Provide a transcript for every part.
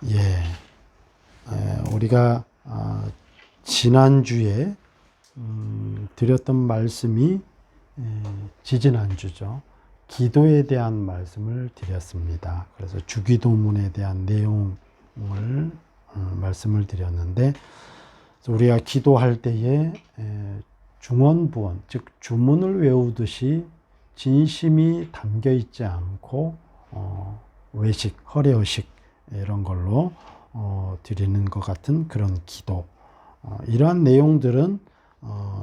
예, 우리가 지난주에 드렸던 말씀이 지지난주죠. 기도에 대한 말씀을 드렸습니다. 그래서 주기도문에 대한 내용을 말씀을 드렸는데, 우리가 기도할 때에 중언부언, 즉 주문을 외우듯이 진심이 담겨 있지 않고 외식, 허례허식 이런 걸로 드리는 것 같은 그런 기도, 이러한 내용들은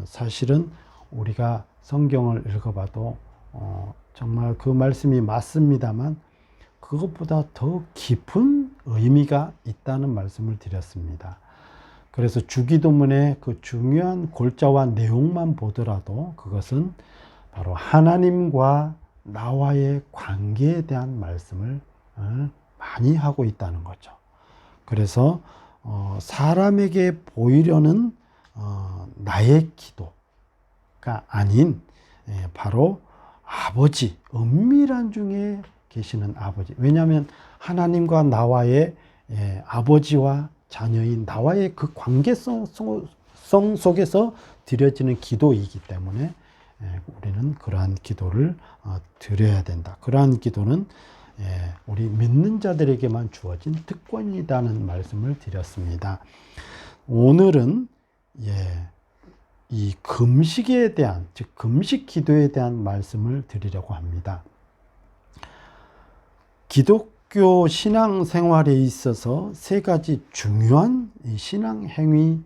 사실은 우리가 성경을 읽어봐도 정말 그 말씀이 맞습니다만 그것보다 더 깊은 의미가 있다는 말씀을 드렸습니다. 그래서 주기도문의 그 중요한 골자와 내용만 보더라도 그것은 바로 하나님과 나와의 관계에 대한 말씀을 많이 하고 있다는 거죠. 그래서 사람에게 보이려는 나의 기도가 아닌 바로 아버지, 은밀한 중에 계시는 아버지. 왜냐하면 하나님과 나와의 아버지와 자녀인 나와의 그 관계성 속에서 드려지는 기도이기 때문에 우리는 그러한 기도를 드려야 된다. 그러한 기도는 우리 믿는 자들에게만 주어진 특권이라는 말씀을 드렸습니다. 오늘은 이 금식에 대한, 즉 금식 기도에 대한 말씀을 드리려고 합니다. 기독교 신앙 생활에 있어서 세 가지 중요한 신앙 행위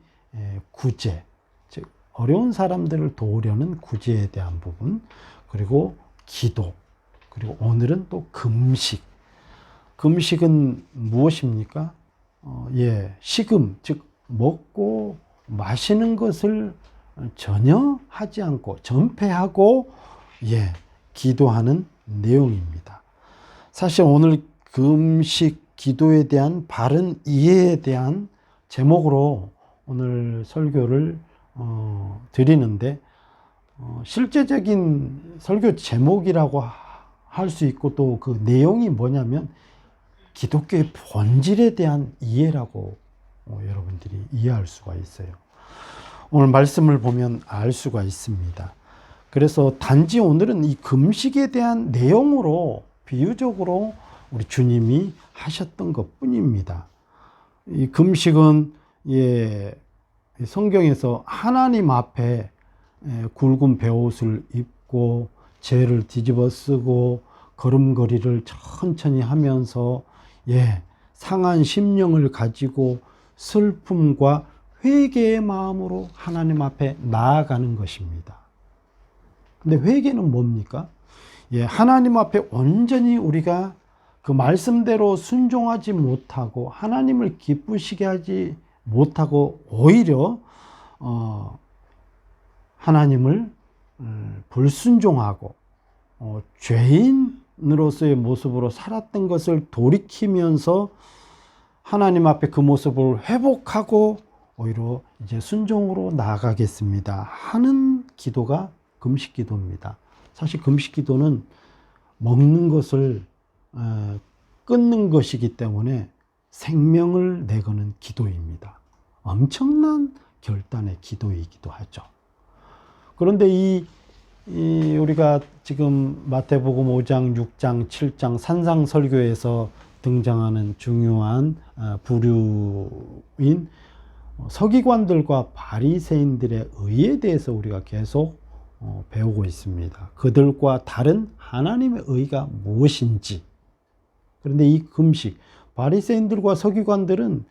구제, 즉 어려운 사람들을 도우려는 구제에 대한 부분, 그리고 기도, 그리고 오늘은 또 금식. 금식은 무엇입니까? 식음, 즉 먹고 마시는 것을 전혀 하지 않고 전폐하고 기도하는 내용입니다. 사실 오늘 금식 기도에 대한 바른 이해에 대한 제목으로 오늘 설교를 드리는데, 실제적인 설교 제목이라고 할 수 있고 또 그 내용이 뭐냐면 기독교의 본질에 대한 이해라고 여러분들이 이해할 수가 있어요. 오늘 말씀을 보면 알 수가 있습니다. 그래서 단지 오늘은 이 금식에 대한 내용으로 비유적으로 우리 주님이 하셨던 것 뿐입니다. 이 금식은 성경에서 하나님 앞에 굵은 베옷을 입고 죄를 뒤집어 쓰고 걸음걸이를 천천히 하면서 상한 심령을 가지고 슬픔과 회개의 마음으로 하나님 앞에 나아가는 것입니다. 근데 회개는 뭡니까? 하나님 앞에 온전히 우리가 그 말씀대로 순종하지 못하고 하나님을 기쁘시게 하지 못하고 오히려 하나님을 불순종하고 죄인으로서의 모습으로 살았던 것을 돌이키면서 하나님 앞에 그 모습을 회복하고 오히려 이제 순종으로 나아가겠습니다 하는 기도가 금식 기도입니다. 사실 금식 기도는 먹는 것을 끊는 것이기 때문에 생명을 내거는 기도입니다. 엄청난 결단의 기도이기도 하죠. 그런데 우리가 지금 마태복음 5장, 6장, 7장 산상설교에서 등장하는 중요한 부류인 서기관들과 바리새인들의 의에 대해서 우리가 계속 배우고 있습니다. 그들과 다른 하나님의 의가 무엇인지. 그런데 이 금식, 바리새인들과 서기관들은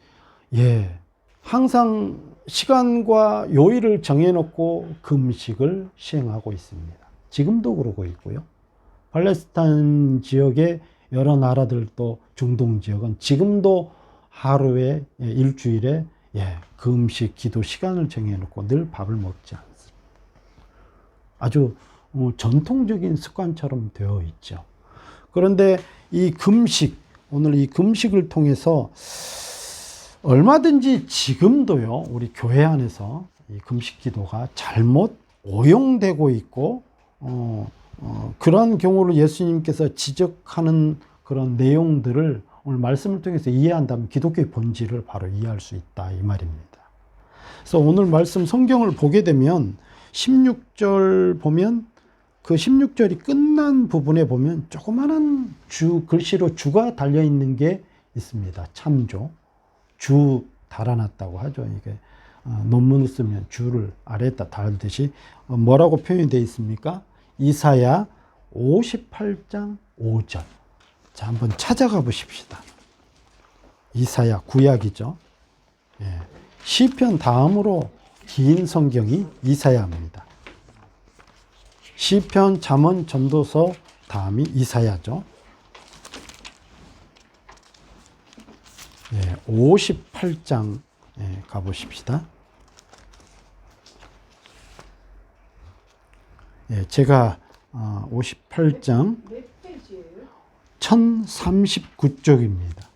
항상 시간과 요일을 정해놓고 금식을 시행하고 있습니다. 지금도 그러고 있고요. 팔레스타인 지역의 여러 나라들도, 중동 지역은 지금도 하루에, 일주일에 금식 기도 시간을 정해놓고 늘 밥을 먹지 않습니다. 아주 전통적인 습관처럼 되어 있죠. 그런데 이 금식, 오늘 이 금식을 통해서 얼마든지 지금도요, 우리 교회 안에서 이 금식 기도가 잘못 오용되고 있고, 그런 경우를 예수님께서 지적하는 그런 내용들을 오늘 말씀을 통해서 이해한다면 기독교의 본질을 바로 이해할 수 있다 이 말입니다. 그래서 오늘 말씀 성경을 보게 되면 16절 보면 그 16절이 끝난 부분에 보면 조그마한 글씨로 주가 달려있는 게 있습니다. 참조. 주 달아놨다고 하죠. 이게 논문을 쓰면 주를 아래에다 달듯이 뭐라고 표현이 되어 있습니까? 이사야 58장 5절. 자, 한번 찾아가 보십시다. 이사야 구약이죠. 예. 시편 다음으로 긴 성경이 이사야입니다. 시편, 잠언, 전도서 다음이 이사야죠. 예, 58장 가보십시다. 예, 제가 58장 1039쪽입니다.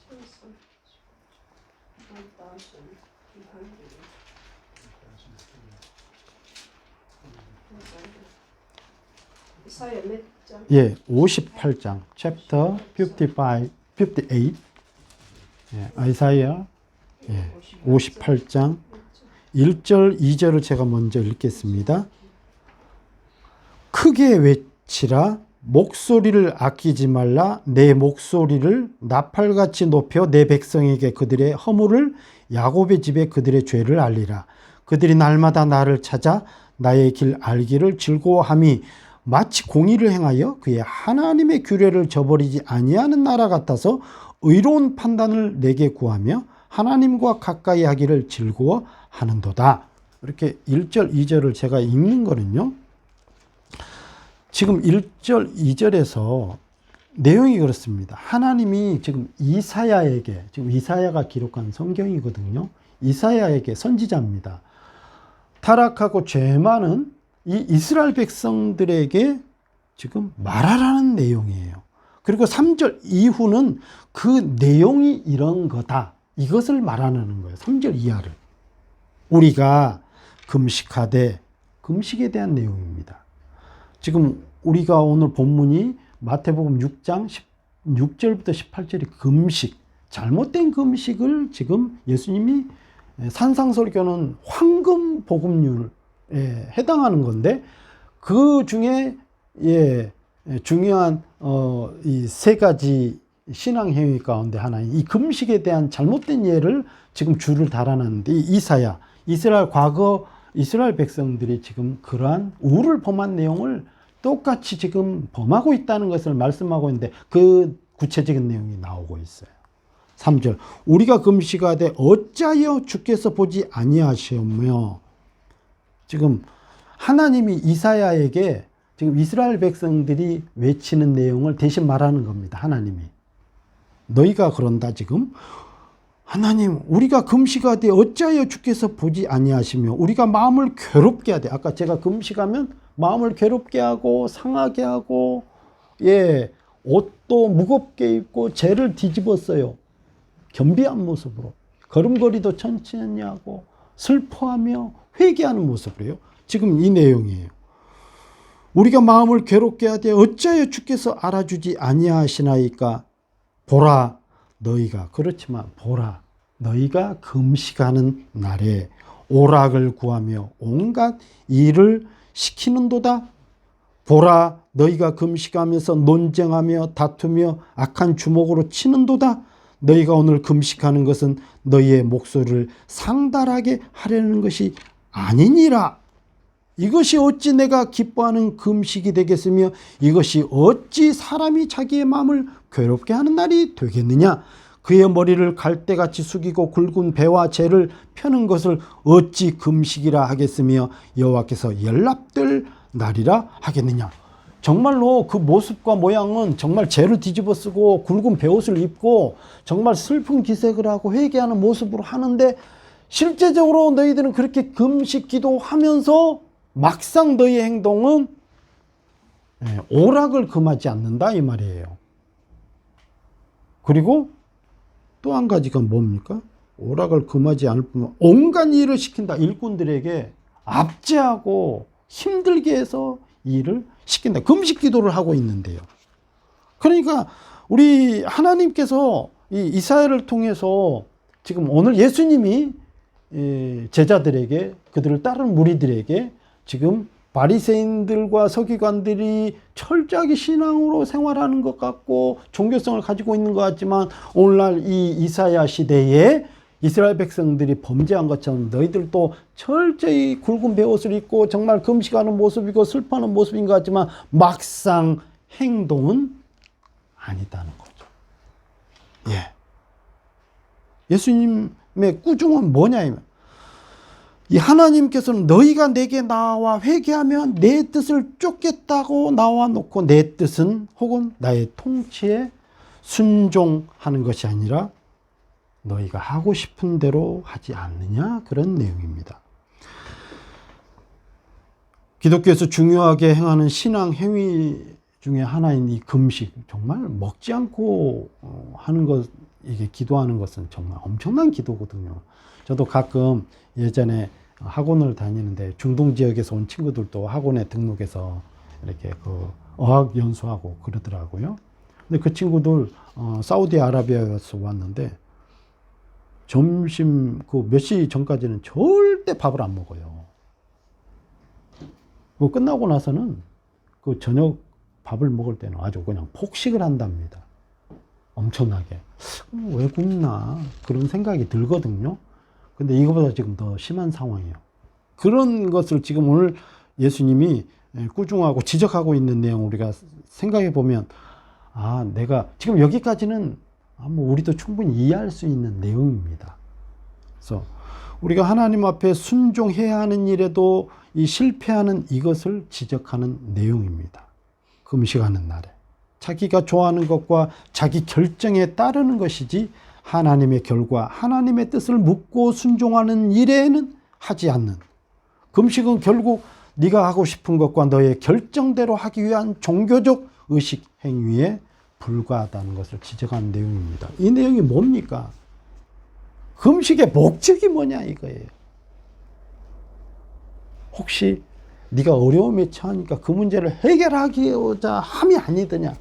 예, 58장, chapter 58, 예, 아이사야 58장 1절, 2절을 제가 먼저 읽겠습니다. 크게 외치라, 목소리를 아끼지 말라, 내 목소리를 나팔같이 높여 내 백성에게 그들의 허물을, 야곱의 집에 그들의 죄를 알리라. 그들이 날마다 나를 찾아 나의 길 알기를 즐거워함이 마치 공의를 행하여 그의 하나님의 규례를 저버리지 아니하는 나라 같아서 의로운 판단을 내게 구하며 하나님과 가까이 하기를 즐거워하는도다. 이렇게 1절, 2절을 제가 읽는 거는요. 지금 1절, 2절에서 내용이 그렇습니다. 하나님이 지금 이사야에게, 지금 이사야가 기록한 성경이거든요. 이사야에게 선지자입니다. 타락하고 죄 많은 이 이스라엘 백성들에게 지금 말하라는 내용이에요. 그리고 3절 이후는 그 내용이 이런 거다. 이것을 말하는 거예요. 3절 이하를. 우리가 금식하되, 금식에 대한 내용입니다. 지금 우리가 오늘 본문이 마태복음 6장 16절부터 18절이 금식, 잘못된 금식을 지금 예수님이 산상설교는 황금 복음률에 해당하는 건데 그 중에 중요한 이 세 가지 신앙 행위 가운데 하나인 이 금식에 대한 잘못된 예를 지금 줄을 달아놨는데 이사야, 이스라엘 과거 이스라엘 백성들이 지금 그러한 우를 범한 내용을 똑같이 지금 범하고 있다는 것을 말씀하고 있는데 그 구체적인 내용이 나오고 있어요. 3절 우리가 금식하되 어찌하여 주께서 보지 아니하시오며, 지금 하나님이 이사야에게 지금 이스라엘 백성들이 외치는 내용을 대신 말하는 겁니다. 하나님이 너희가 그런다. 지금 하나님 우리가 금식하되 어찌하여 주께서 보지 아니하시며, 우리가 마음을 괴롭게 하되, 아까 제가 금식하면 마음을 괴롭게 하고 상하게 하고 옷도 무겁게 입고 죄를 뒤집었어요. 겸비한 모습으로 걸음걸이도 천천히 하고 슬퍼하며 회개하는 모습으로요. 지금 이 내용이에요. 우리가 마음을 괴롭게 하되 어찌하여 주께서 알아주지 아니하시나이까. 보라 너희가, 그렇지만 보라 너희가 금식하는 날에 오락을 구하며 온갖 일을 시키는도다. 보라 너희가 금식하면서 논쟁하며 다투며 악한 주먹으로 치는도다. 너희가 오늘 금식하는 것은 너희의 목소리를 상달하게 하려는 것이 아니니라. 이것이 어찌 내가 기뻐하는 금식이 되겠으며 이것이 어찌 사람이 자기의 마음을 괴롭게 하는 날이 되겠느냐. 그의 머리를 갈대같이 숙이고 굵은 배와 재를 펴는 것을 어찌 금식이라 하겠으며 여호와께서 연락될 날이라 하겠느냐. 정말로 그 모습과 모양은 정말 재를 뒤집어 쓰고 굵은 배옷을 입고 정말 슬픈 기색을 하고 회개하는 모습으로 하는데, 실제적으로 너희들은 그렇게 금식 기도하면서 막상 너희의 행동은 오락을 금하지 않는다 이 말이에요. 그리고 또 한 가지가 뭡니까? 오락을 금하지 않을 뿐만 온갖 일을 시킨다. 일꾼들에게 압제하고 힘들게 해서 일을 시킨다. 금식 기도를 하고 있는데요. 그러니까 우리 하나님께서 이 이사야를 통해서 지금 오늘 예수님이 제자들에게, 그들을 따르는 무리들에게 지금 바리새인들과 서기관들이 철저하게 신앙으로 생활하는 것 같고 종교성을 가지고 있는 것 같지만, 오늘날 이 이사야 시대에 이스라엘 백성들이 범죄한 것처럼 너희들도 철저히 굵은 베옷을 입고 정말 금식하는 모습이고 슬퍼하는 모습인 것 같지만 막상 행동은 아니다는 거죠. 예수님의 꾸중은 뭐냐면, 이 하나님께서는 너희가 내게 나와 회개하면 내 뜻을 쫓겠다고 나와 놓고, 내 뜻은 혹은 나의 통치에 순종하는 것이 아니라 너희가 하고 싶은 대로 하지 않느냐, 그런 내용입니다. 기독교에서 중요하게 행하는 신앙 행위 중에 하나인 이 금식, 정말 먹지 않고 하는 것, 이게 기도하는 것은 정말 엄청난 기도거든요. 저도 가끔 예전에 학원을 다니는데 중동 지역에서 온 친구들도 학원에 등록해서 이렇게 그 어학 연수하고 그러더라고요. 근데 그 친구들 사우디아라비아에서 왔는데 점심 그 몇 시 전까지는 절대 밥을 안 먹어요. 그 끝나고 나서는 그 저녁 밥을 먹을 때는 아주 그냥 폭식을 한답니다. 엄청나게. 왜 굶나 그런 생각이 들거든요. 근데 이거보다 지금 더 심한 상황이에요. 그런 것을 지금 오늘 예수님이 꾸중하고 지적하고 있는 내용 우리가 생각해 보면, 내가 지금 여기까지는 뭐 우리도 충분히 이해할 수 있는 내용입니다. 그래서 우리가 하나님 앞에 순종해야 하는 일에도 이 실패하는 이것을 지적하는 내용입니다. 금식하는 날에 자기가 좋아하는 것과 자기 결정에 따르는 것이지 하나님의 결과, 하나님의 뜻을 묻고 순종하는 일에는 하지 않는, 금식은 결국 네가 하고 싶은 것과 너의 결정대로 하기 위한 종교적 의식 행위에 불과하다는 것을 지적한 내용입니다. 이 내용이 뭡니까? 금식의 목적이 뭐냐 이거예요. 혹시 네가 어려움에 처하니까 그 문제를 해결하기자 함이 아니더냐?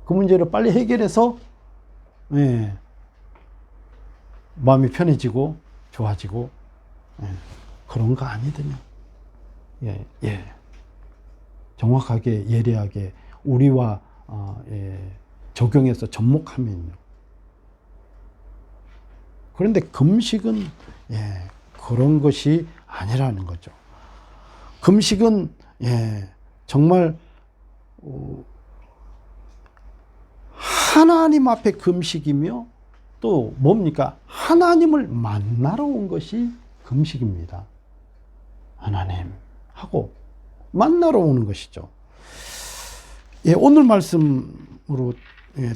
그 문제를 빨리 해결해서 마음이 편해지고 좋아지고 그런 거 아니더냐? 정확하게 예리하게 우리와 적용해서 접목하면요. 그런데 금식은 그런 것이 아니라는 거죠. 금식은 정말 하나님 앞에 금식이며 또 뭡니까? 하나님을 만나러 온 것이 금식입니다. 하나님하고 만나러 오는 것이죠. 오늘 말씀으로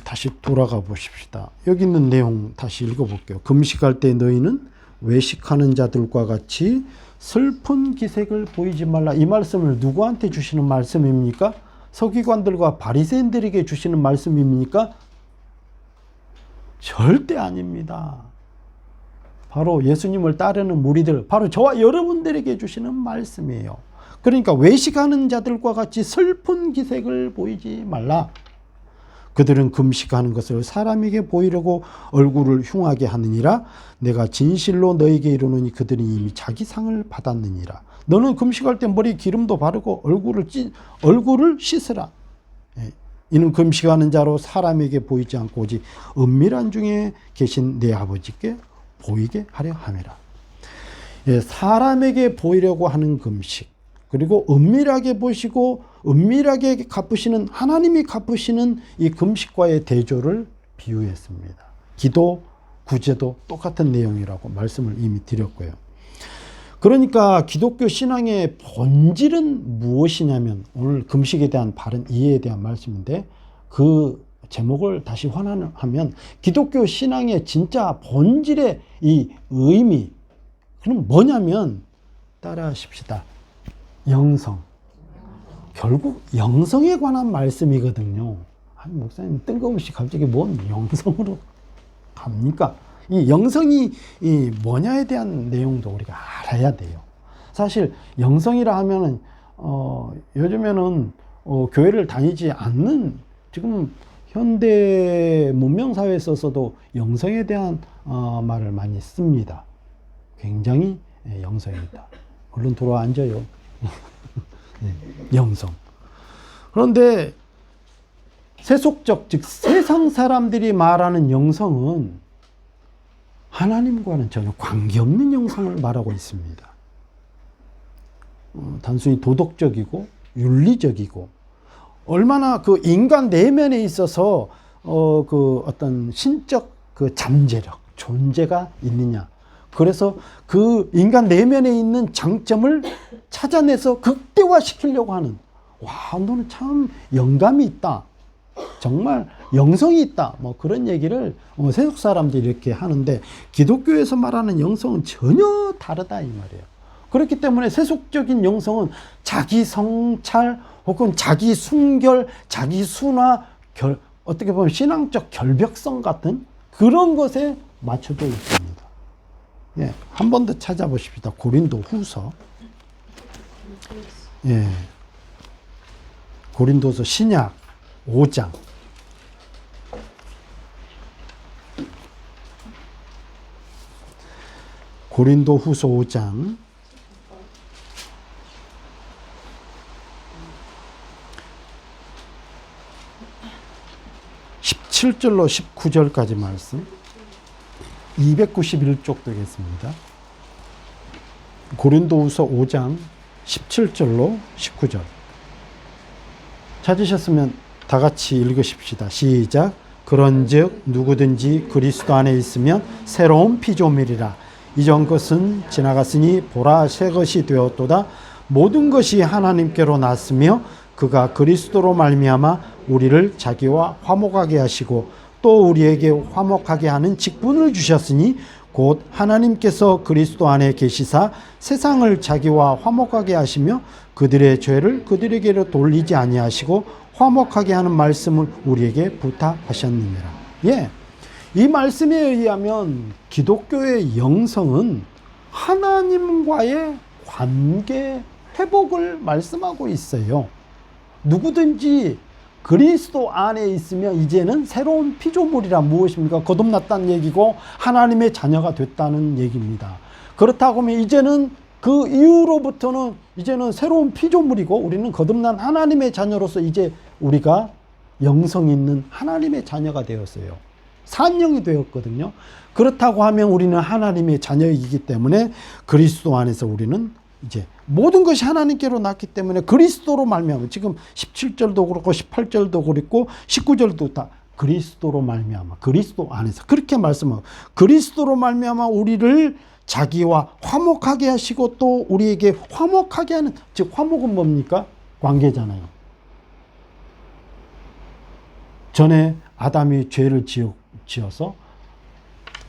다시 돌아가 보십시다. 여기 있는 내용 다시 읽어볼게요. 금식할 때 너희는 외식하는 자들과 같이 슬픈 기색을 보이지 말라. 이 말씀을 누구한테 주시는 말씀입니까? 서기관들과 바리새인들에게 주시는 말씀입니까? 절대 아닙니다. 바로 예수님을 따르는 무리들, 바로 저와 여러분들에게 주시는 말씀이에요. 그러니까 외식하는 자들과 같이 슬픈 기색을 보이지 말라. 그들은 금식하는 것을 사람에게 보이려고 얼굴을 흉하게 하느니라. 내가 진실로 너에게 이르노니 그들이 이미 자기 상을 받았느니라. 너는 금식할 때 머리에 기름도 바르고 얼굴을 씻으라. 이는 금식하는 자로 사람에게 보이지 않고 오직 은밀한 중에 계신 내 아버지께 보이게 하려 함이라. 사람에게 보이려고 하는 금식, 그리고 은밀하게 보시고 은밀하게 갚으시는, 하나님이 갚으시는 이 금식과의 대조를 비유했습니다. 기도, 구제도 똑같은 내용이라고 말씀을 이미 드렸고요. 그러니까 기독교 신앙의 본질은 무엇이냐면, 오늘 금식에 대한 바른 이해에 대한 말씀인데, 그 제목을 다시 환원하면 기독교 신앙의 진짜 본질의 이 의미, 그럼 뭐냐면, 따라하십시다. 영성. 결국 영성에 관한 말씀이거든요. 아니, 목사님 뜬금없이 갑자기 뭔 영성으로 갑니까? 이 영성이 뭐냐에 대한 내용도 우리가 알아야 돼요. 사실 영성이라 하면은 요즘에는 교회를 다니지 않는, 지금 현대 문명사회에 있어서도 영성에 대한 말을 많이 씁니다. 굉장히 영성이다. 얼른 돌아와 앉아요. 영성. 그런데 세속적, 즉 세상 사람들이 말하는 영성은 하나님과는 전혀 관계없는 영성을 말하고 있습니다. 단순히 도덕적이고 윤리적이고 얼마나 그 인간 내면에 있어서 그 어떤 신적 그 잠재력, 존재가 있느냐. 그래서 그 인간 내면에 있는 장점을 찾아내서 극대화시키려고 하는, 와, 너는 참 영감이 있다. 정말 영성이 있다. 뭐 그런 얘기를 세속 사람들이 이렇게 하는데, 기독교에서 말하는 영성은 전혀 다르다 이 말이에요. 그렇기 때문에 세속적인 영성은 자기 성찰 혹은 자기 순결, 자기 순화, 어떻게 보면 신앙적 결벽성 같은 그런 것에 맞춰져 있습니다. 예, 한 번 더 찾아보십시다. 고린도 후서. 예. 고린도서 신약 5장. 고린도 후서 5장. 17절로 19절까지 말씀. 291쪽 되겠습니다. 고린도후서 5장 17절로 19절. 찾으셨으면 다 같이 읽으십시다. 시작. 그런즉 누구든지 그리스도 안에 있으면 새로운 피조물이라. 이전 것은 지나갔으니 보라 새 것이 되었도다. 모든 것이 하나님께로 났으며 그가 그리스도로 말미암아 우리를 자기와 화목하게 하시고 또 우리에게 화목하게 하는 직분을 주셨으니 곧 하나님께서 그리스도 안에 계시사 세상을 자기와 화목하게 하시며 그들의 죄를 그들에게로 돌리지 아니하시고 화목하게 하는 말씀을 우리에게 부탁하셨느니라. 예, 이 말씀에 의하면 기독교의 영성은 하나님과의 관계 회복을 말씀하고 있어요. 누구든지 그리스도 안에 있으면 이제는 새로운 피조물이라. 무엇입니까? 거듭났다는 얘기고 하나님의 자녀가 됐다는 얘기입니다. 그렇다고 하면 이제는 그 이후로부터는 이제는 새로운 피조물이고 우리는 거듭난 하나님의 자녀로서 이제 우리가 영성 있는 하나님의 자녀가 되었어요. 산영이 되었거든요. 그렇다고 하면 우리는 하나님의 자녀이기 때문에 그리스도 안에서 우리는 이제 모든 것이 하나님께로 났기 때문에 그리스도로 말미암아, 지금 17절도 그렇고 18절도 그렇고 19절도 다 그리스도로 말미암아, 그리스도 안에서 그렇게 말씀하고, 그리스도로 말미암아 우리를 자기와 화목하게 하시고 또 우리에게 화목하게 하는, 즉 화목은 뭡니까? 관계잖아요. 전에 아담이 죄를 지어서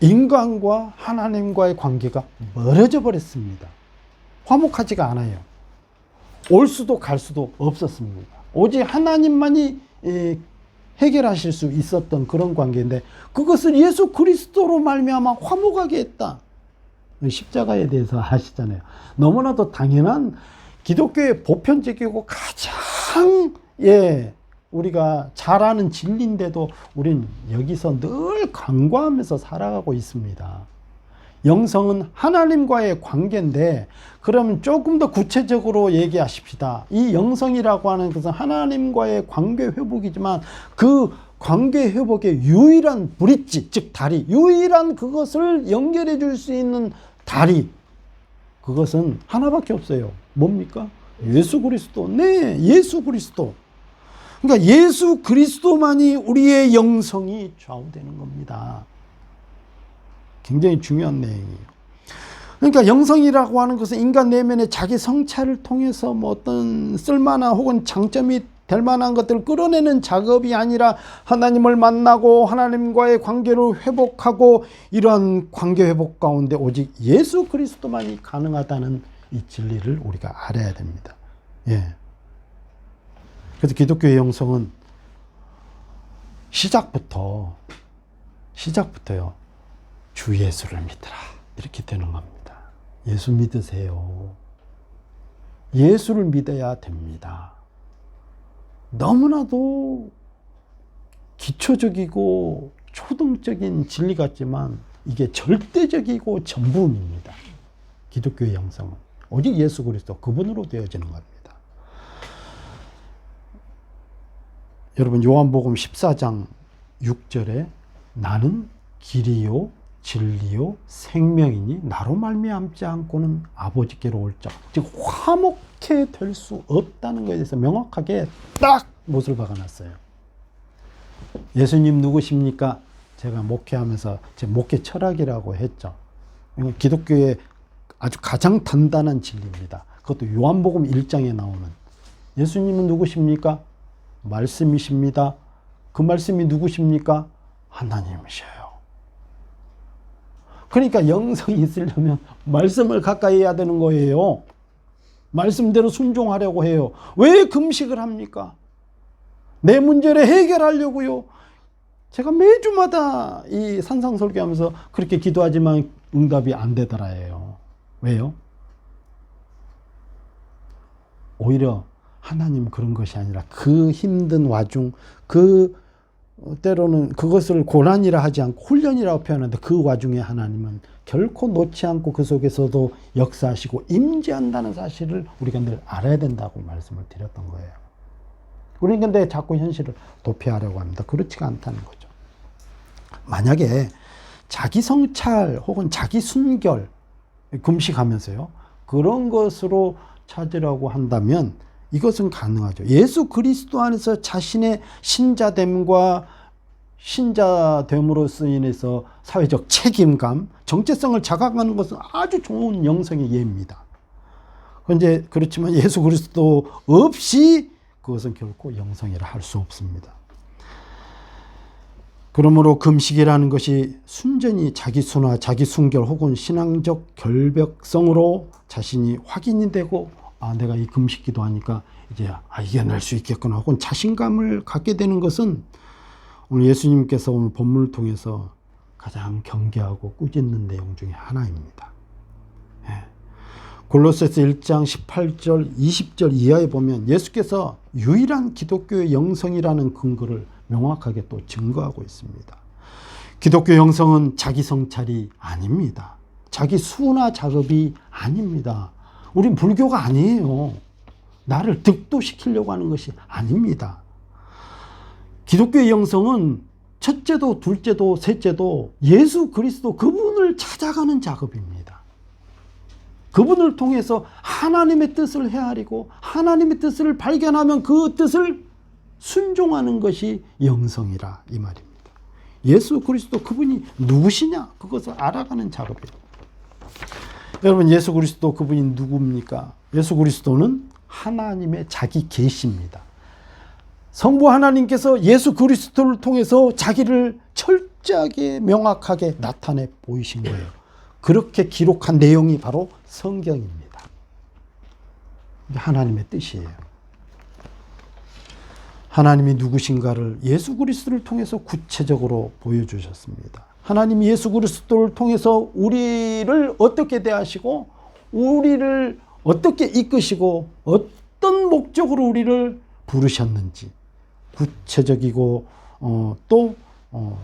인간과 하나님과의 관계가 멀어져 버렸습니다. 화목하지가 않아요. 올 수도 갈 수도 없었습니다. 오직 하나님만이 해결하실 수 있었던 그런 관계인데, 그것을 예수 그리스도로 말미암아 화목하게 했다. 십자가에 대해서 아시잖아요. 너무나도 당연한 기독교의 보편적이고 가장 우리가 잘 아는 진리인데도 우린 여기서 늘 간과하면서 살아가고 있습니다. 영성은 하나님과의 관계인데, 그러면 조금 더 구체적으로 얘기하십시다. 이 영성이라고 하는 것은 하나님과의 관계 회복이지만 그 관계 회복의 유일한 브릿지, 즉 다리, 유일한 그것을 연결해 줄 수 있는 다리, 그것은 하나밖에 없어요. 뭡니까? 예수 그리스도. 네, 예수 그리스도. 그러니까 예수 그리스도만이 우리의 영성이 좌우되는 겁니다. 굉장히 중요한 내용이에요. 그러니까 영성이라고 하는 것은 인간 내면의 자기 성찰을 통해서 뭐 어떤 쓸만한 혹은 장점이 될 만한 것들을 끌어내는 작업이 아니라 하나님을 만나고 하나님과의 관계를 회복하고, 이러한 관계 회복 가운데 오직 예수 그리스도만이 가능하다는 이 진리를 우리가 알아야 됩니다. 예. 그래서 기독교의 영성은 시작부터요, 주 예수를 믿으라, 이렇게 되는 겁니다. 예수 믿으세요. 예수를 믿어야 됩니다. 너무나도 기초적이고 초등적인 진리 같지만 이게 절대적이고 전부입니다. 기독교의 영성은 오직 예수 그리스도 그분으로 되어지는 겁니다. 여러분 요한복음 14장 6절에 나는 길이요 진리요 생명이니 나로 말미암지 않고는 아버지께로 올 자, 즉 화목해 될 수 없다는 것에 대해서 명확하게 딱 못을 박아놨어요. 예수님 누구십니까? 제가 목회하면서 제 목회 철학이라고 했죠. 기독교의 아주 가장 단단한 진리입니다. 그것도 요한복음 1장에 나오는 예수님은 누구십니까? 말씀이십니다. 그 말씀이 누구십니까? 하나님이셔요. 그러니까 영성이 있으려면 말씀을 가까이 해야 되는 거예요. 말씀대로 순종하려고 해요. 왜 금식을 합니까? 내 문제를 해결하려고요. 제가 매주마다 이 산상설교하면서 그렇게 기도하지만 응답이 안 되더라예요. 왜요? 오히려 하나님 그런 것이 아니라 그 힘든 와중, 때로는 그것을 고난이라 하지 않고 훈련이라고 표현하는데 그 와중에 하나님은 결코 놓지 않고 그 속에서도 역사하시고 임재한다는 사실을 우리가 늘 알아야 된다고 말씀을 드렸던 거예요. 우리는 근데 자꾸 현실을 도피하려고 합니다. 그렇지가 않다는 거죠. 만약에 자기 성찰 혹은 자기 순결, 금식하면서요, 그런 것으로 찾으려고 한다면 이것은 가능하죠. 예수 그리스도 안에서 자신의 신자됨과 신자됨으로써 인해서 사회적 책임감, 정체성을 자각하는 것은 아주 좋은 영성의 예입니다. 그런데 그렇지만 예수 그리스도 없이 그것은 결코 영성이라 할 수 없습니다. 그러므로 금식이라는 것이 순전히 자기 순화, 자기 순결 혹은 신앙적 결벽성으로 자신이 확인이 되고 내가 이 금식 기도하니까 이제 이겨낼 수 있겠구나 혹은 자신감을 갖게 되는 것은 오늘 예수님께서 오늘 본문을 통해서 가장 경계하고 꾸짖는 내용 중에 하나입니다. 골로새서 1장 18절 20절 이하에 보면 예수께서 유일한 기독교의 영성이라는 근거를 명확하게 또 증거하고 있습니다. 기독교 영성은 자기 성찰이 아닙니다. 자기 수나 작업이 아닙니다. 우린 불교가 아니에요. 나를 득도시키려고 하는 것이 아닙니다. 기독교의 영성은 첫째도 둘째도 셋째도 예수 그리스도 그분을 찾아가는 작업입니다. 그분을 통해서 하나님의 뜻을 헤아리고 하나님의 뜻을 발견하면 그 뜻을 순종하는 것이 영성이라 이 말입니다. 예수 그리스도 그분이 누구시냐 그것을 알아가는 작업이에요. 여러분 예수 그리스도 그분이 누굽니까? 예수 그리스도는 하나님의 자기 계시입니다. 성부 하나님께서 예수 그리스도를 통해서 자기를 철저하게 명확하게 나타내 보이신 거예요. 그렇게 기록한 내용이 바로 성경입니다. 하나님의 뜻이에요. 하나님이 누구신가를 예수 그리스도를 통해서 구체적으로 보여주셨습니다. 하나님이 예수 그리스도를 통해서 우리를 어떻게 대하시고 우리를 어떻게 이끄시고 어떤 목적으로 우리를 부르셨는지 구체적이고 또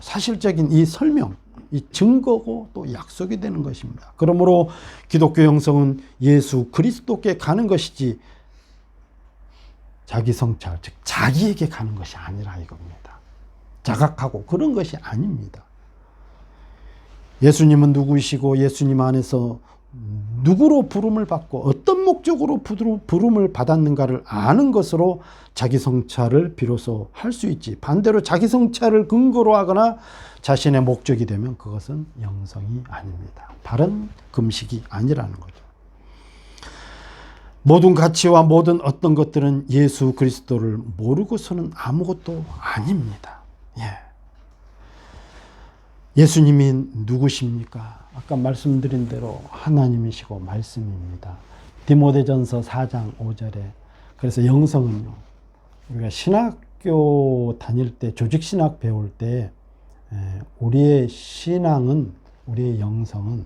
사실적인 이 설명, 이 증거고 또 약속이 되는 것입니다. 그러므로 기독교 영성은 예수 그리스도께 가는 것이지 자기 성찰, 즉 자기에게 가는 것이 아니라 이겁니다. 자각하고 그런 것이 아닙니다. 예수님은 누구이시고 예수님 안에서 누구로 부름을 받고 어떤 목적으로 부름을 받았는가를 아는 것으로 자기 성찰을 비로소 할 수 있지. 반대로 자기 성찰을 근거로 하거나 자신의 목적이 되면 그것은 영성이 아닙니다. 바른 금식이 아니라는 거죠. 모든 가치와 모든 어떤 것들은 예수 그리스도를 모르고서는 아무것도 아닙니다. 예수님이 누구십니까? 아까 말씀드린 대로 하나님이시고 말씀입니다. 디모데전서 4장 5절에 그래서 영성은요, 우리가 신학교 다닐 때 조직신학 배울 때 우리의 신앙은 우리의 영성은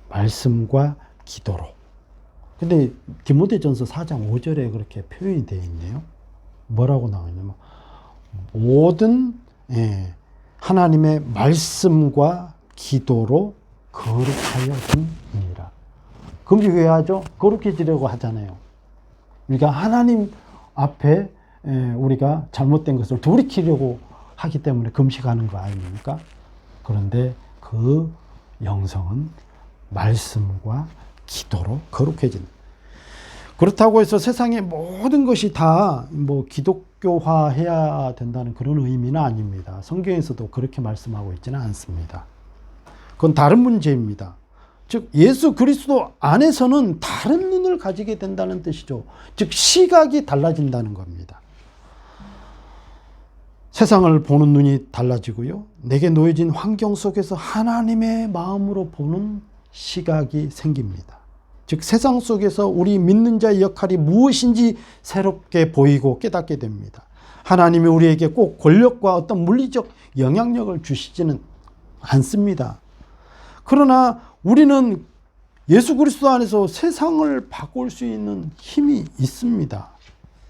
말씀과 기도로. 근데 디모데전서 4장 5절에 그렇게 표현이 되어 있네요. 뭐라고 나와 있냐면 모든 하나님의 말씀과 기도로 거룩하여짐이니라. 금식 왜 하죠? 거룩해지려고 하잖아요. 그러니까 하나님 앞에 우리가 잘못된 것을 돌이키려고 하기 때문에 금식하는 거 아닙니까? 그런데 그 영성은 말씀과 기도로 거룩해진다. 그렇다고 해서 세상의 모든 것이 다 뭐 기독교화 해야 된다는 그런 의미는 아닙니다. 성경에서도 그렇게 말씀하고 있지는 않습니다. 그건 다른 문제입니다. 즉 예수 그리스도 안에서는 다른 눈을 가지게 된다는 뜻이죠. 즉 시각이 달라진다는 겁니다. 세상을 보는 눈이 달라지고요. 내게 놓여진 환경 속에서 하나님의 마음으로 보는 시각이 생깁니다. 즉 세상 속에서 우리 믿는 자의 역할이 무엇인지 새롭게 보이고 깨닫게 됩니다. 하나님이 우리에게 꼭 권력과 어떤 물리적 영향력을 주시지는 않습니다. 그러나 우리는 예수 그리스도 안에서 세상을 바꿀 수 있는 힘이 있습니다.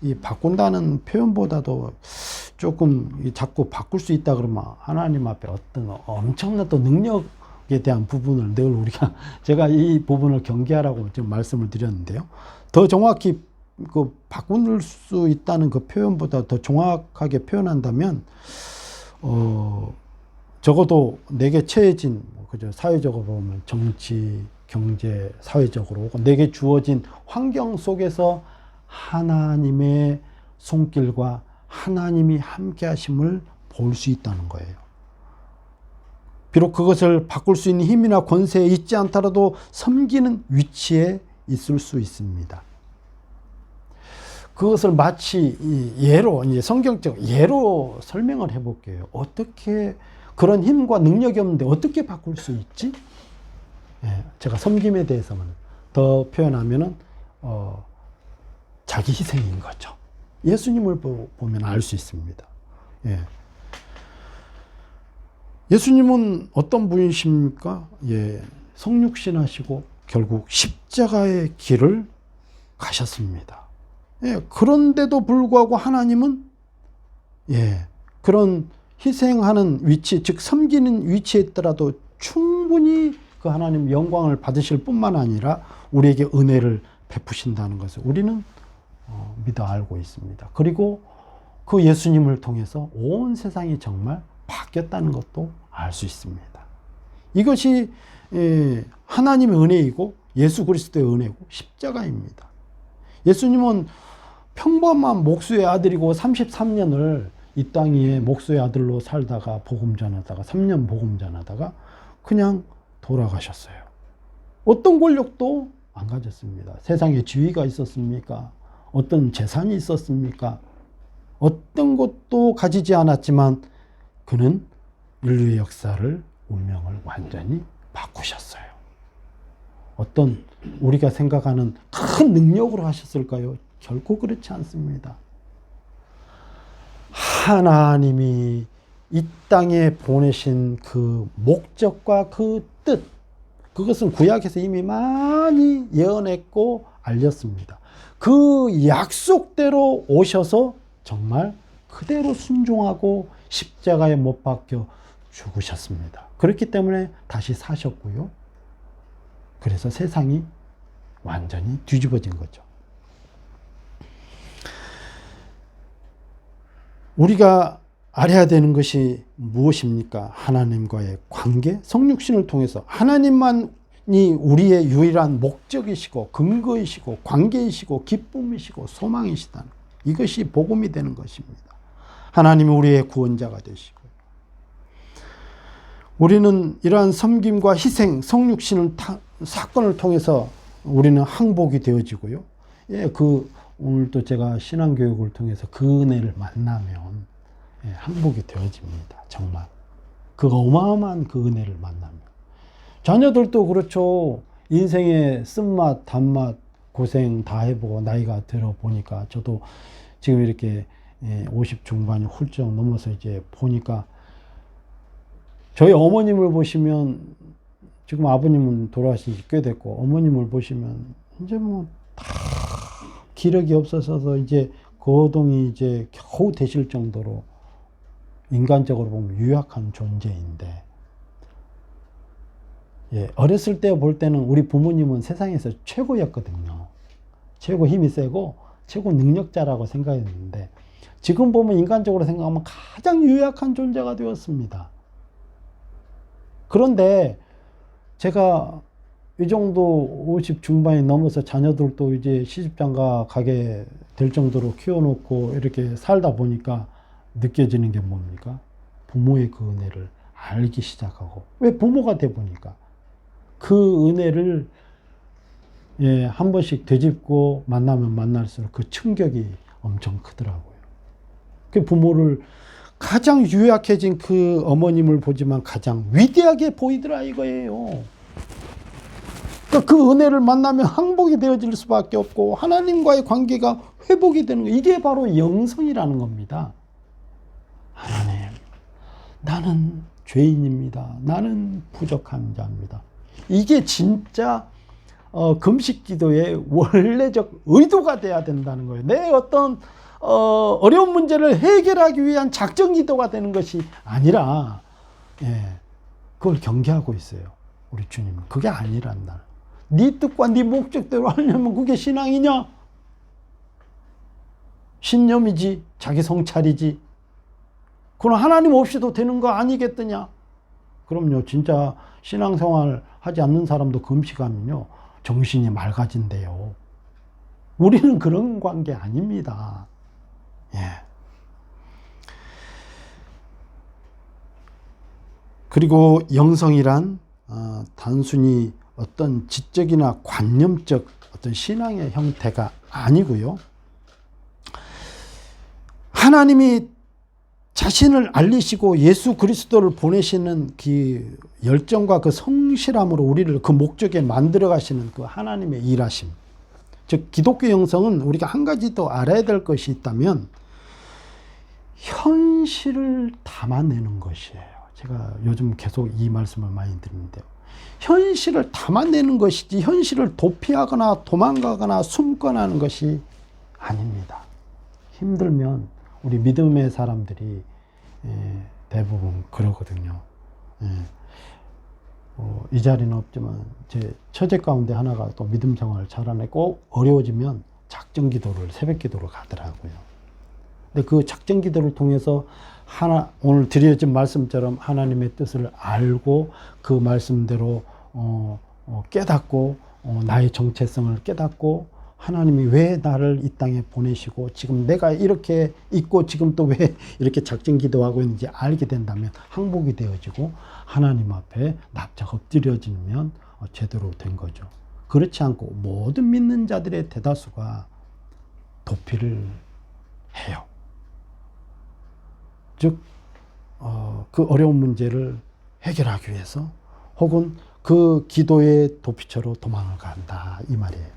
이 바꾼다는 표현보다도 조금 자꾸 바꿀 수 있다 그러면 하나님 앞에 어떤 엄청난 또 능력에 대한 부분을 늘 우리가 제가 이 부분을 경계하라고 지금 말씀을 드렸는데요. 더 정확히 그 바꿀 수 있다는 그 표현보다 더 정확하게 표현한다면 적어도 내게 처해진 그죠 사회적으로 보면 정치, 경제, 사회적으로 내게 주어진 환경 속에서 하나님의 손길과 하나님이 함께 하심을 볼 수 있다는 거예요. 비록 그것을 바꿀 수 있는 힘이나 권세에 있지 않더라도 섬기는 위치에 있을 수 있습니다. 그것을 마치 예로, 이제 성경적 예로 설명을 해볼게요. 어떻게 그런 힘과 능력이 없는데 어떻게 바꿀 수 있지? 제가 섬김에 대해서만 더 표현하면은 자기 희생인 거죠. 예수님을 보면 알 수 있습니다. 예수님은 어떤 분이십니까? 성육신 하시고 결국 십자가의 길을 가셨습니다. 그런데도 불구하고 하나님은 그런 희생하는 위치, 즉 섬기는 위치에 있더라도 충분히 그 하나님 영광을 받으실 뿐만 아니라 우리에게 은혜를 베푸신다는 것을 우리는 믿어 알고 있습니다. 그리고 그 예수님을 통해서 온 세상이 정말 바뀌었다는 것도 알 수 있습니다. 이것이 하나님의 은혜이고 예수 그리스도의 은혜고 십자가입니다. 예수님은 평범한 목수의 아들이고 33년을 이 땅 위에 목수의 아들로 살다가 복음 전하다가 3년 복음 전하다가 그냥 돌아가셨어요. 어떤 권력도 안 가졌습니다. 세상에 지위가 있었습니까? 어떤 재산이 있었습니까? 어떤 것도 가지지 않았지만 그는 인류의 역사를, 운명을 완전히 바꾸셨어요. 어떤 우리가 생각하는 큰 능력으로 하셨을까요? 결코 그렇지 않습니다. 하나님이 이 땅에 보내신 그 목적과 그 뜻, 그것은 구약에서 이미 많이 예언했고 알렸습니다. 그 약속대로 오셔서 정말 그대로 순종하고 십자가에 못 박혀 죽으셨습니다. 그렇기 때문에 다시 사셨고요. 그래서 세상이 완전히 뒤집어진 거죠. 우리가 알아야 되는 것이 무엇입니까? 하나님과의 관계, 성육신을 통해서 하나님만이 우리의 유일한 목적이시고 근거이시고 관계이시고 기쁨이시고 소망이시다는 이것이 복음이 되는 것입니다. 하나님이 우리의 구원자가 되시고 우리는 이러한 섬김과 희생, 성육신을 사건을 통해서 우리는 항복이 되어지고요. 오늘도 제가 신앙교육을 통해서 그 은혜를 만나면 항복이 되어집니다. 정말. 그 어마어마한 그 은혜를 만나면. 자녀들도 그렇죠. 인생의 쓴맛, 단맛, 고생 다 해보고 나이가 들어보니까 저도 지금 이렇게 50 중반이 훌쩍 넘어서 이제 보니까 저희 어머님을 보시면 지금 아버님은 돌아가신 지 꽤 됐고 어머님을 보시면 이제 뭐 다 기력이 없어서 이제 거동이 이제 겨우 되실 정도로 인간적으로 보면 유약한 존재인데, 예, 어렸을 때 볼 때는 우리 부모님은 세상에서 최고였거든요. 최고 힘이 세고 최고 능력자라고 생각했는데, 지금 보면 인간적으로 생각하면 가장 유약한 존재가 되었습니다. 그런데 제가 이 정도 50 중반이 넘어서 자녀들도 이제 시집장가 가게 될 정도로 키워놓고 이렇게 살다 보니까 느껴지는 게 뭡니까? 부모의 그 은혜를 알기 시작하고, 왜 부모가 돼 보니까 그 은혜를, 예, 한 번씩 되짚고 만나면 만날수록 그 충격이 엄청 크더라고요. 그 부모를, 가장 유약해진 그 어머님을 보지만 가장 위대하게 보이더라 이거예요. 그러니까 그 은혜를 만나면 항복이 되어질 수밖에 없고 하나님과의 관계가 회복이 되는 거, 이게 바로 영성이라는 겁니다. 하나님, 나는 죄인입니다. 나는 부족한 자입니다. 이게 진짜 금식 기도의 원래적 의도가 돼야 된다는 거예요. 내 어떤 어려운 문제를 해결하기 위한 작정 기도가 되는 것이 아니라, 예, 그걸 경계하고 있어요. 우리 주님은 그게 아니란다. 네 뜻과 네 목적대로 하려면 그게 신앙이냐? 신념이지, 자기 성찰이지. 그럼 하나님 없이도 되는 거 아니겠느냐? 그럼요. 진짜 신앙생활 하지 않는 사람도 금식하면요, 정신이 맑아진대요. 우리는 그런 관계 아닙니다. 예. 그리고 영성이란 단순히 어떤 지적이나 관념적 어떤 신앙의 형태가 아니고요. 하나님이 자신을 알리시고 예수 그리스도를 보내시는 그 열정과 그 성실함으로 우리를 그 목적에 만들어 가시는 그 하나님의 일하심. 즉 기독교 영성은 우리가 한 가지 더 알아야 될 것이 있다면 현실을 담아내는 것이에요. 제가 요즘 계속 이 말씀을 많이 드리는데요. 현실을 담아내는 것이지 현실을 도피하거나 도망가거나 숨거나 하는 것이 아닙니다. 힘들면 우리 믿음의 사람들이 대부분 그러거든요. 이 자리는 없지만 제 처제 가운데 하나가 또 믿음 생활을 잘하네, 꼭 어려워지면 작정 기도를, 새벽 기도를 가더라고요. 근데 그 작정 기도를 통해서 오늘 드려진 말씀처럼 하나님의 뜻을 알고 그 말씀대로 깨닫고 나의 정체성을 깨닫고 하나님이 왜 나를 이 땅에 보내시고 지금 내가 이렇게 있고 지금 또 왜 이렇게 작정 기도하고 있는지 알게 된다면 항복이 되어지고 하나님 앞에 납작 엎드려지면 제대로 된 거죠. 그렇지 않고 모든 믿는 자들의 대다수가 도피를 해요. 즉 그 어려운 문제를 해결하기 위해서 혹은 그 기도의 도피처로 도망을 간다 이 말이에요.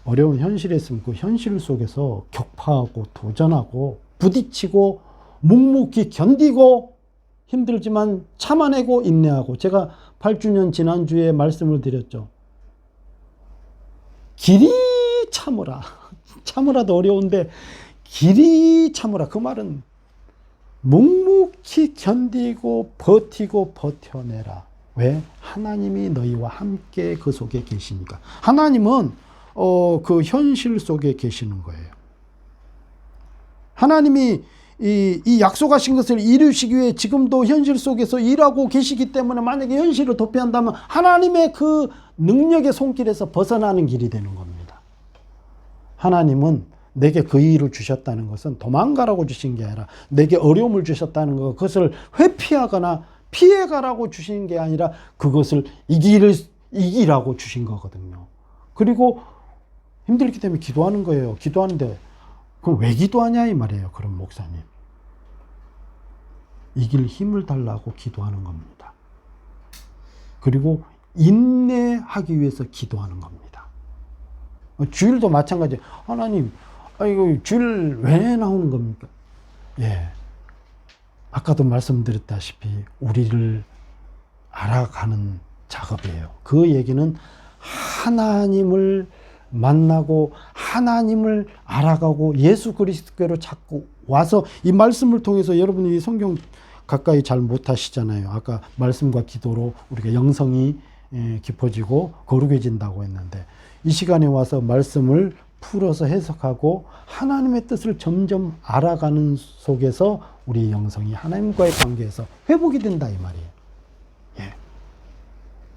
어려운 현실에 있으면 그 현실 속에서 격파하고 도전하고 부딪히고 묵묵히 견디고 힘들지만 참아내고 인내하고, 제가 8주년 지난주에 말씀을 드렸죠. 길이 참으라. 참으라도 어려운데 길이 참으라. 그 말은 묵묵히 견디고 버티고 버텨내라. 왜? 하나님이 너희와 함께 그 속에 계시니까. 하나님은 그 현실 속에 계시는 거예요. 하나님이 이 약속하신 것을 이루시기 위해 지금도 현실 속에서 일하고 계시기 때문에 만약에 현실을 도피한다면 하나님의 그 능력의 손길에서 벗어나는 길이 되는 겁니다. 하나님은 내게 그 일을 주셨다는 것은 도망가라고 주신 게 아니라, 내게 어려움을 주셨다는 것, 그것을 회피하거나 피해가라고 주신 게 아니라 그것을 이기라고 주신 거거든요. 그리고 힘들기 때문에 기도하는 거예요. 기도하는데 그럼 왜 기도하냐 이 말이에요. 그럼 목사님, 이길 힘을 달라고 기도하는 겁니다. 그리고 인내하기 위해서 기도하는 겁니다. 주일도 마찬가지예요. 하나님, 이거 주일 왜 나오는 겁니까? 예, 아까도 말씀드렸다시피 우리를 알아가는 작업이에요. 그 얘기는 하나님을 만나고 하나님을 알아가고 예수 그리스도로 자꾸 와서 이 말씀을 통해서 여러분이 성경 가까이 잘 못하시잖아요. 아까 말씀과 기도로 우리가 영성이 깊어지고 거룩해진다고 했는데 이 시간에 와서 말씀을 풀어서 해석하고 하나님의 뜻을 점점 알아가는 속에서 우리 영성이 하나님과의 관계에서 회복이 된다 이 말이에요. 예.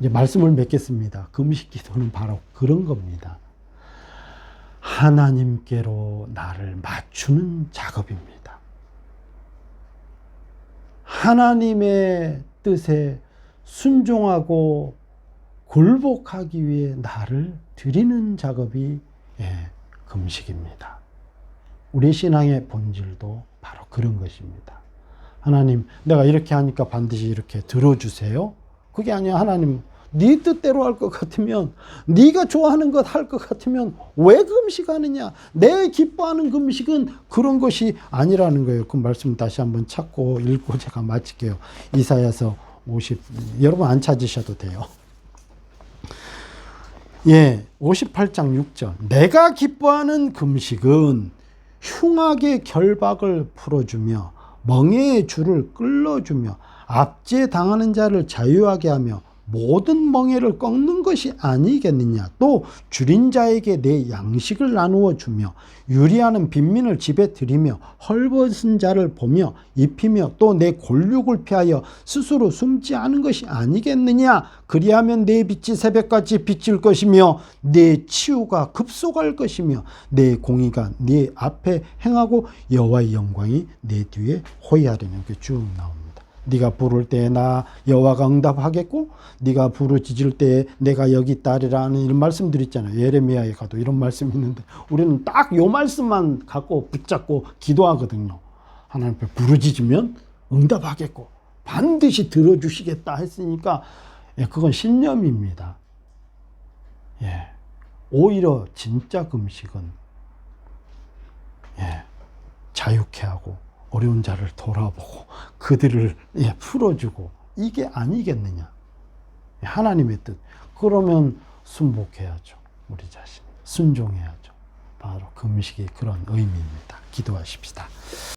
이제 말씀을 맺겠습니다. 금식 기도는 바로 그런 겁니다. 하나님께로 나를 맞추는 작업입니다. 하나님의 뜻에 순종하고 굴복하기 위해 나를 드리는 작업이 금식입니다. 우리 신앙의 본질도 바로 그런 것입니다. 하나님, 내가 이렇게 하니까 반드시 이렇게 들어주세요. 그게 아니야. 하나님, 네 뜻대로 할 것 같으면, 네가 좋아하는 것 할 것 같으면 왜 금식하느냐? 내 기뻐하는 금식은 그런 것이 아니라는 거예요. 그 말씀 다시 한번 찾고 읽고 제가 마칠게요. 이사야서 50, 여러분 안 찾으셔도 돼요. 예, 58장 6절. 내가 기뻐하는 금식은 흉악의 결박을 풀어주며 멍에의 줄을 끌어주며 압제당하는 자를 자유하게 하며 모든 멍에를 꺾는 것이 아니겠느냐. 또 줄인 자에게 내 양식을 나누어 주며 유리하는 빈민을 집에 들이며 헐벗은 자를 보며 입히며 또 내 골육을 피하여 스스로 숨지 않은 것이 아니겠느냐. 그리하면 내 빛이 새벽같이 비칠 것이며 내 치유가 급속할 것이며 내 공의가 네 앞에 행하고 여호와의 영광이 내 뒤에 호위하리는 게 쭉 나옵니다. 네가 부를 때에 나 여호와가 응답하겠고 네가 부르짖을 때에 내가 여기 있다리라 하는 이런 말씀들 있잖아요. 예레미야에 가도 이런 말씀이 있는데 우리는 딱 요 말씀만 갖고 붙잡고 기도하거든요. 하나님 앞에 부르짖으면 응답하겠고 반드시 들어주시겠다 했으니까 그건 신념입니다. 예. 오히려 진짜 금식은 자유케 하고 어려운 자를 돌아보고 그들을 풀어주고 이게 아니겠느냐. 하나님의 뜻. 그러면 순복해야죠. 우리 자신. 순종해야죠. 바로 금식이 그런 의미입니다. 기도하십시다.